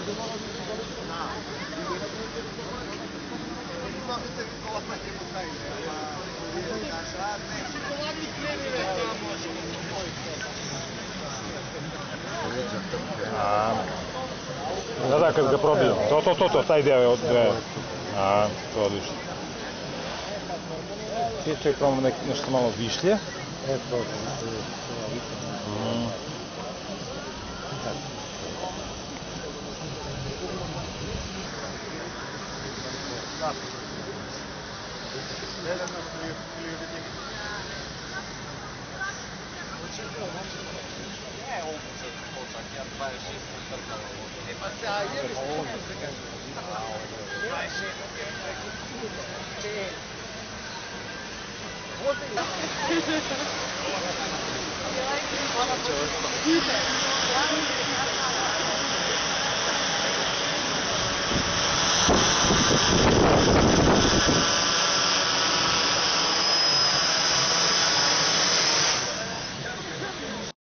Da, kad ga probiju. To, taj deo je od dve. To je odlično. I ček, probamo nešto malo višlje. Вот